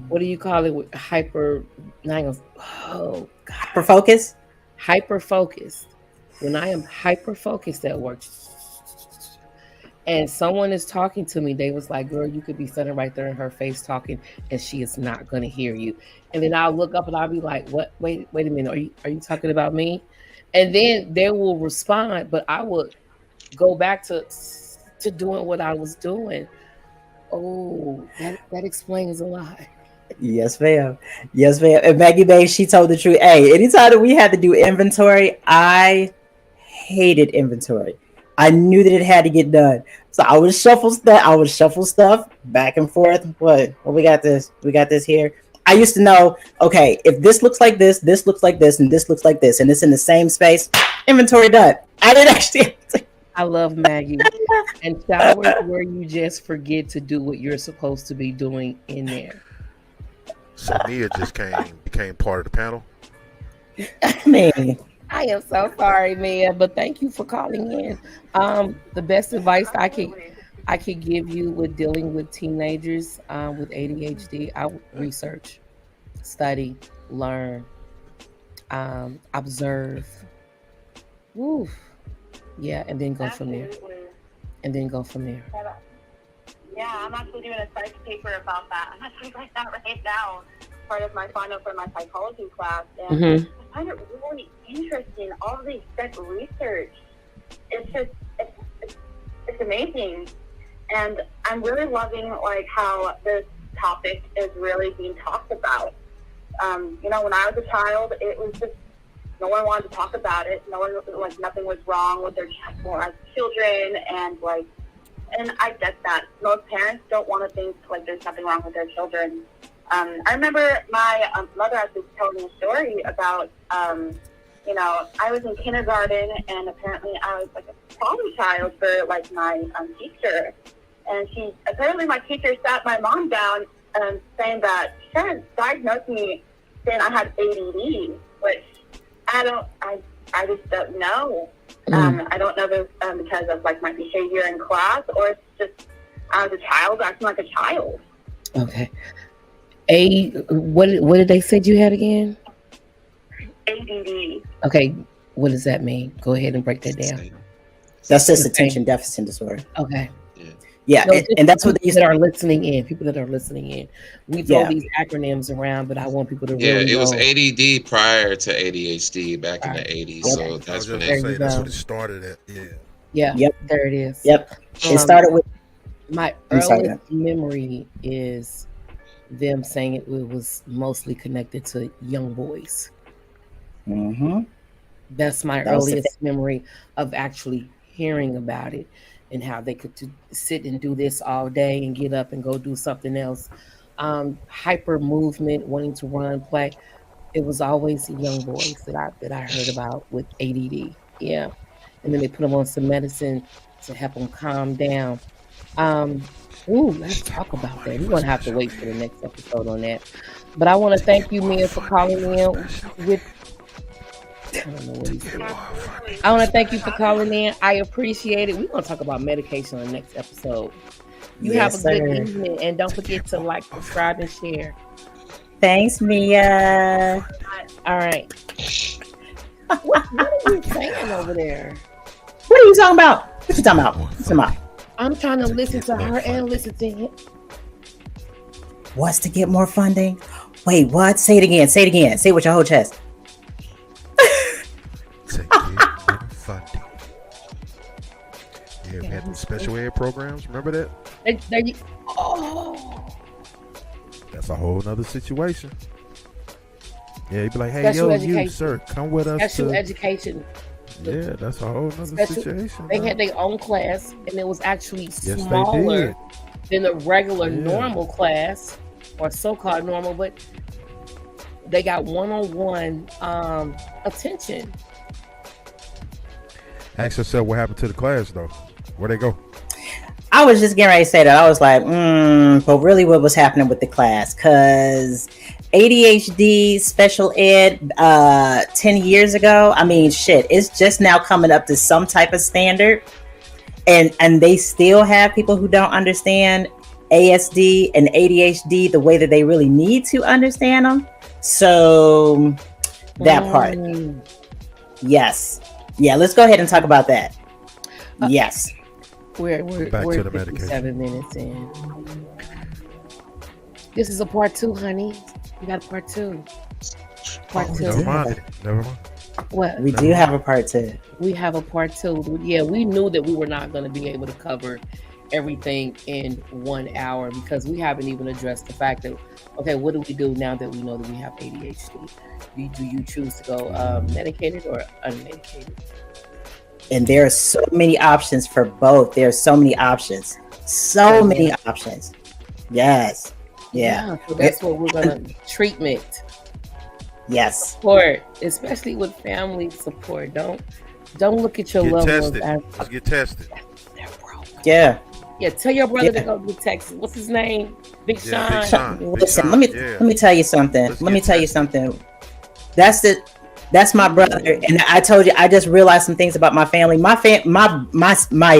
What do you call it? Hyper focus? Hyper focused. When I am hyper focused at work, and someone is talking to me, they was like, girl, you could be sitting right there in her face talking, and she is not going to hear you. And then I'll look up and I'll be like, what? Wait a minute. Are you talking about me? And then they will respond, but I would go back to doing what I was doing. Oh, that explains a lot. Yes, ma'am. Yes, ma'am. And Maggie May, she told the truth. Hey, anytime that we had to do inventory, I hated inventory. I knew that it had to get done. So I would shuffle stuff back and forth. What? Well, we got this. We got this here. I used to know, okay, if this looks like this looks like this, and this looks like this, and it's in the same space, inventory done. I didn't actually. I love Maggie. And showers where you just forget to do what you're supposed to be doing in there. So Mia just became part of the panel. Man. I am so sorry, Mia, but thank you for calling in. The best advice I could give you with dealing with teenagers with ADHD, I would research, study, learn, observe. Woo. Yeah, and then go from there. Yeah, I'm actually doing a psych paper about that. I'm actually writing that right now, part of my final for my psychology class. And I find it really interesting, all of the sick research. It's amazing. And I'm really loving how this topic is really being talked about. When I was a child, it was just, no one wanted to talk about it. No one, nothing was wrong with their children, and I get that. Most parents don't want to think there's nothing wrong with their children. I remember my mother actually told me a story about, I was in kindergarten, and apparently I was a problem child for my teacher. And apparently my teacher sat my mom down saying that she tried to diagnose me saying I had ADD, which I just don't know. I don't know if it's because of my behavior in class, or it's just I was a child acting like a child. Okay. What did they say you had again? ADD. Okay, what does that mean? Go ahead and break that down. That's just attention deficit disorder. Okay. Yeah, No, and that's what they used that are listening in. People that are listening in. We throw these acronyms around, but I want people to really it was know. ADD prior to ADHD back in the 80s. Okay. So I that's was when just it. gonna say that's what it started at. Yeah. Yeah. Yep. There it is. Yep. It started with. My I'm sorry, earliest memory is them saying it was mostly connected to young boys. Mm-hmm. That's my That was the earliest memory of actually hearing about it and how they could sit and do this all day and get up and go do something else. Hyper movement, wanting to run, play. It was always the young boys that I heard about with ADD. Yeah, and then they put them on some medicine to help them calm down. Let's talk about that. We're gonna have to wait for the next episode on that. But I want to thank you, Mia, for calling in with. I don't know what he said. I want to thank you for calling in. I appreciate it. We're gonna talk about medication on the next episode. You have a good evening, and don't forget to like, subscribe, and share. Thanks, Mia. All right. What are you saying over there? What are you talking about? What you talking about? What you talking about? I'm trying to listen to her and listen to him. What's to get more funding? Wait, what? Say it again. Say it again. Say it with your whole chest. To get more funding. Yeah, we had the special ed programs. Remember that? That's a whole nother situation. Yeah, you'd be like, hey, Special yo, education. you, sir, come with us. Special education. Yeah, that's a whole nother situation. They man. had their own class, and it was actually Yes, they smaller did. than the regular normal class, or so-called normal, but they got one-on-one attention. Ask yourself what happened to the class, though. Where'd they go? I was just getting ready to say that. I was like, but really what was happening with the class? Because ADHD special ed 10 years ago, I mean, shit, it's just now coming up to some type of standard. And they still have people who don't understand ASD and ADHD the way that they really need to understand them. So that part. Yes. Yeah, let's go ahead and talk about that. Yes. We're Back to the 57 minutes in. This is a part 2, honey. We got a part 2. Part 2. Never mind. What? We do have a part 2. We have a part 2. Yeah, we knew that we were not going to be able to cover everything in 1 hour because we haven't even addressed the fact that, okay, what do we do now that we know that we have ADHD? Do you choose to go medicated or unmedicated? And there are so many options for both. There are so many options. So many options. Yes. Yeah. So that's what we're going to treatment. Yes. Support, especially with family support. Don't look at your loved ones as let's get tested. they're broke. Yeah. Yeah, tell your brother to go get Texas. What's his name? Big Sean. Big Sean. Listen, let me tell you something. Let me tell you something. That's my brother, and I told you I just realized some things about my family. My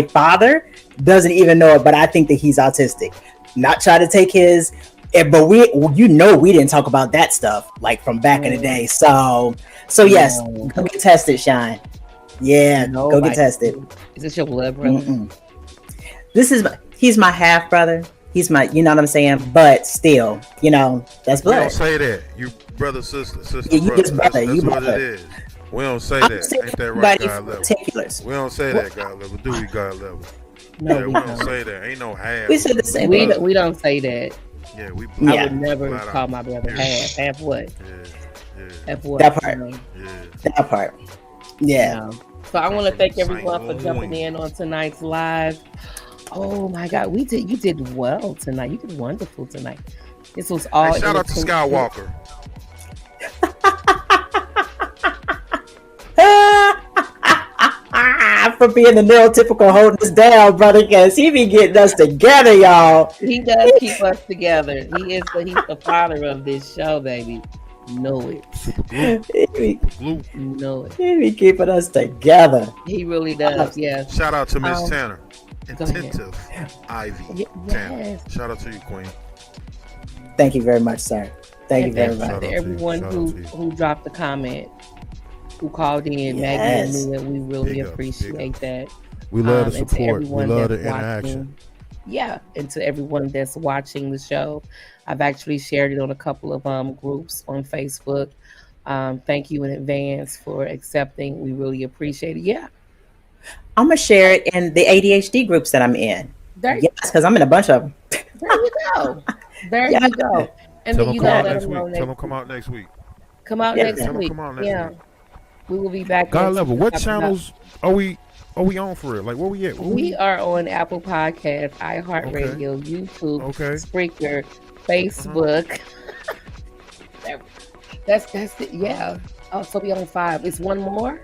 father doesn't even know it, but I think that he's autistic. Not try to take his, but we didn't talk about that stuff like from back in the day. So yes, go get tested, Shine. Yeah, go get tested. Is this your blood brother? He's my half brother. He's my, you know what I'm saying? But still, that's blood. We don't say that. You brother, sister, You brother. just brother. That's You what brother. it is. We don't say that. Ain't that right, God level? Particulars. We don't say that, God level. Do we, God level? No, Yeah, we don't say that. Ain't no half. We said the same we thing. we don't say that. Yeah, we. I would never call my brother half. Half what? Yeah. Half what? That part. Yeah. That part. Yeah. So I want to thank everyone for jumping in on tonight's live. Oh my God, you did well tonight. You did wonderful tonight. This was all. Hey, shout out to Skywalker. For being the neurotypical holding us down, brother, because he be getting us together, y'all. He does keep us together. He's the father of this show, baby. Know it. Super glue. Know it. He be keeping us together. He really does. Yeah. Shout out to Miss Tanner. Go ahead. Attentive Ivy Yes. Tanner. Shout out to you, Queen. Thank you very much, sir. Thank you And very thank much. you Shout to out to you. everyone Shout out who to you. who dropped the comment, who called in, Maggie Yes. and Mia. We really Big ups, big appreciate ups. that. We love the And to support. We everyone love that's the interaction. watching, yeah, and to everyone that's watching the show, I've actually shared it on a couple of groups on Facebook. Thank you in advance for accepting. We really appreciate it. Yeah, I'm gonna share it in the ADHD groups that I'm in. there, Yes, because I'm in a bunch of them. there you go. There Yeah. you go. And Tell then them come out let next them know week. Tell them next come week. out next week. Come out Yeah. next Tell them week. come out next Yeah, week. we will be back. God next level. week What to talk about- channels are we on for it? Like where we at? Where We are on Apple Podcasts, iHeartRadio, YouTube, Okay. Spreaker, Facebook. That's it. Yeah. Oh, so we on 5. It's one more?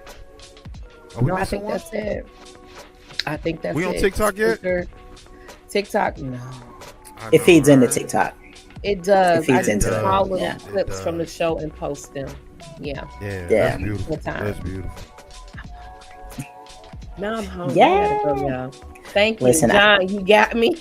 Are we No, I missing think one? that's it. I think that's We on it. TikTok yet? Spreaker, TikTok? No. I It know, feeds into right? TikTok. It does. It feeds I into just it. small little Yeah. clips It from the does. show and post them. Yeah. Yeah, Yeah. that's beautiful. What time? That's beautiful. Now I'm hungry. Yeah. I gotta go, y'all. Thank you. Listen, John, you got me.